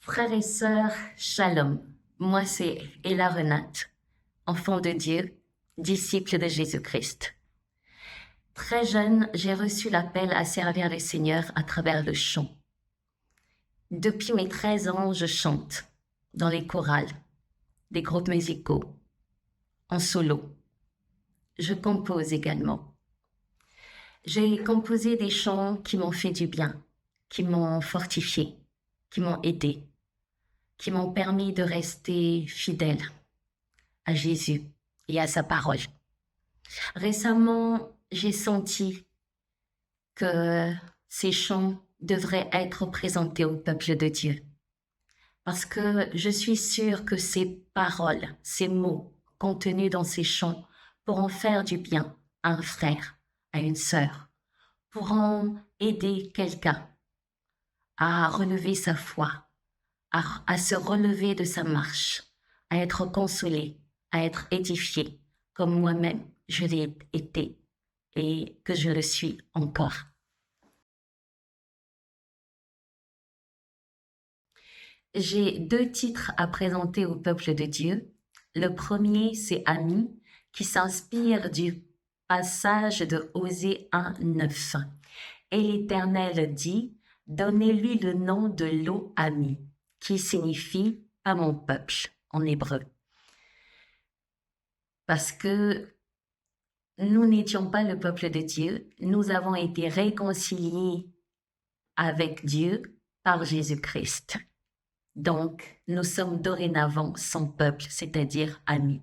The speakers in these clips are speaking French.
Frères et sœurs, shalom. Moi, c'est Ella Renate, enfant de Dieu, disciple de Jésus-Christ. Très jeune, j'ai reçu l'appel à servir le Seigneur à travers le chant. Depuis mes 13 ans, je chante dans les chorales, des groupes musicaux, en solo. Je compose également. J'ai composé des chants qui m'ont fait du bien, qui m'ont fortifié, qui m'ont aidé, qui m'ont permis de rester fidèle à Jésus et à sa parole. Récemment, j'ai senti que ces chants devraient être présentés au peuple de Dieu. Parce que je suis sûre que ces paroles, ces mots contenus dans ces chants pourront faire du bien à un frère, à une sœur, pourront aider quelqu'un à relever sa foi, à se relever de sa marche, à être consolé, à être édifié, comme moi-même je l'ai été et que je le suis encore. J'ai 2 titres à présenter au peuple de Dieu. Le premier, c'est Ami, qui s'inspire du passage de Osée 1:9. Et l'Éternel dit, donnez-lui le nom de Lo-Ami, qui signifie pas mon peuple en hébreu. Parce que nous n'étions pas le peuple de Dieu, nous avons été réconciliés avec Dieu par Jésus-Christ. Donc, nous sommes dorénavant son peuple, c'est-à-dire amis.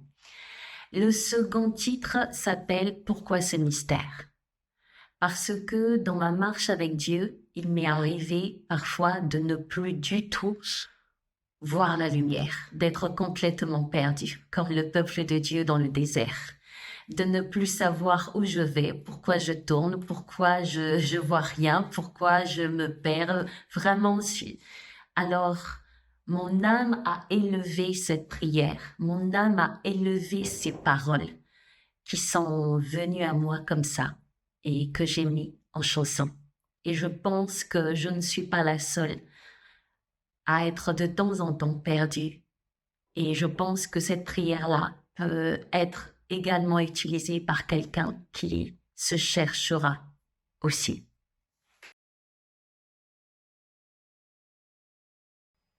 Le second titre s'appelle « Pourquoi ce mystère ?» Parce que dans ma marche avec Dieu, il m'est arrivé parfois de ne plus du tout voir la lumière, d'être complètement perdu, comme le peuple de Dieu dans le désert, de ne plus savoir où je vais, pourquoi je tourne, pourquoi je vois rien, pourquoi je me perds. Vraiment, alors, mon âme a élevé cette prière, mon âme a élevé ces paroles qui sont venues à moi comme ça et que j'ai mis en chanson. Et je pense que je ne suis pas la seule à être de temps en temps perdue. Et je pense que cette prière-là peut être également utilisée par quelqu'un qui se cherchera aussi.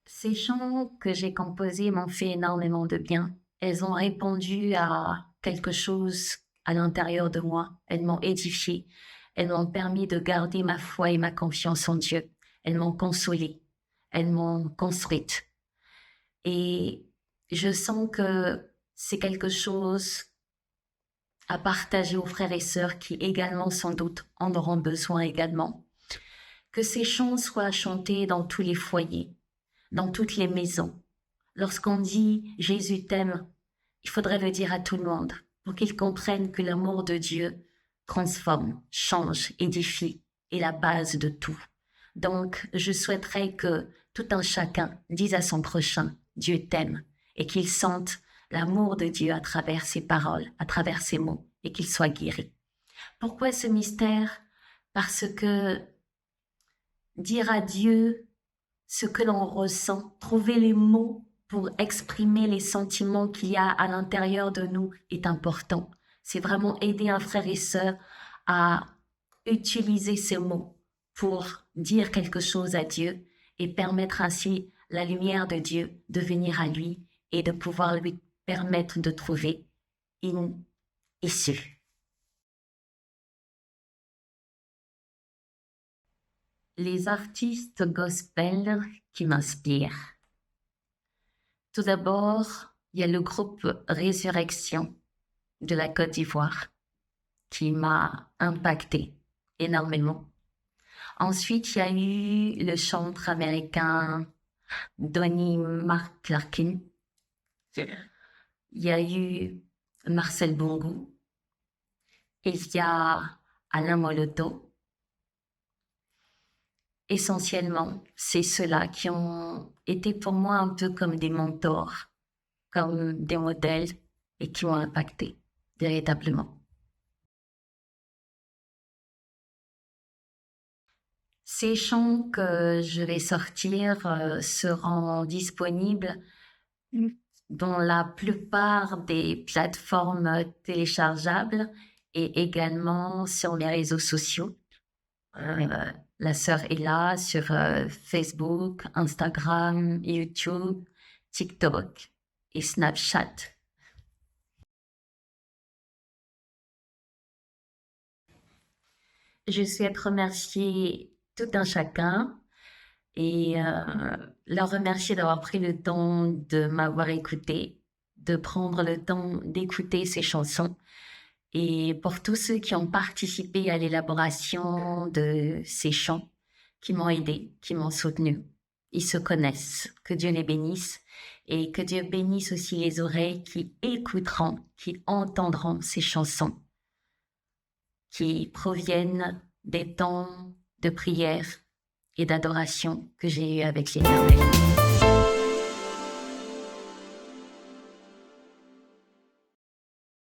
Ces chants que j'ai composés m'ont fait énormément de bien. Elles ont répondu à quelque chose à l'intérieur de moi. Elles m'ont édifié. Elles m'ont permis de garder ma foi et ma confiance en Dieu. Elles m'ont consolée. Elles m'ont construite. Et je sens que c'est quelque chose à partager aux frères et sœurs qui également, sans doute, en auront besoin également. Que ces chants soient chantés dans tous les foyers, dans toutes les maisons. Lorsqu'on dit « Jésus t'aime », il faudrait le dire à tout le monde pour qu'ils comprennent que l'amour de Dieu transforme, change, édifie, est la base de tout. Donc, je souhaiterais que tout un chacun dise à son prochain « Dieu t'aime » et qu'il sente l'amour de Dieu à travers ses paroles, à travers ses mots, et qu'il soit guéri. Pourquoi ce mystère? Parce que dire à Dieu ce que l'on ressent, trouver les mots pour exprimer les sentiments qu'il y a à l'intérieur de nous est important. C'est vraiment aider un frère et sœur à utiliser ces mots pour dire quelque chose à Dieu et permettre ainsi la lumière de Dieu de venir à lui et de pouvoir lui permettre de trouver une issue. Les artistes gospel qui m'inspirent. Tout d'abord, il y a le groupe Résurrection de la Côte d'Ivoire qui m'a impacté énormément. Ensuite, il y a eu le chanteur américain Donnie McClurkin. Il y a eu Marcel Bongo. Et il y a Alain Moloto. Essentiellement, c'est ceux-là qui ont été pour moi un peu comme des mentors, comme des modèles et qui m'ont impacté véritablement. Ces chants que je vais sortir seront disponibles dans la plupart des plateformes téléchargeables et également sur les réseaux sociaux. La sœur est là sur Facebook, Instagram, YouTube, TikTok et Snapchat. Je souhaite remercier tout un chacun et leur remercier d'avoir pris le temps de m'avoir écouté, de prendre le temps d'écouter ces chansons. Et pour tous ceux qui ont participé à l'élaboration de ces chants, qui m'ont aidé, qui m'ont soutenu, ils se connaissent. Que Dieu les bénisse et que Dieu bénisse aussi les oreilles qui écouteront, qui entendront ces chansons, qui proviennent des temps de prière et d'adoration que j'ai eu avec l'Éternel.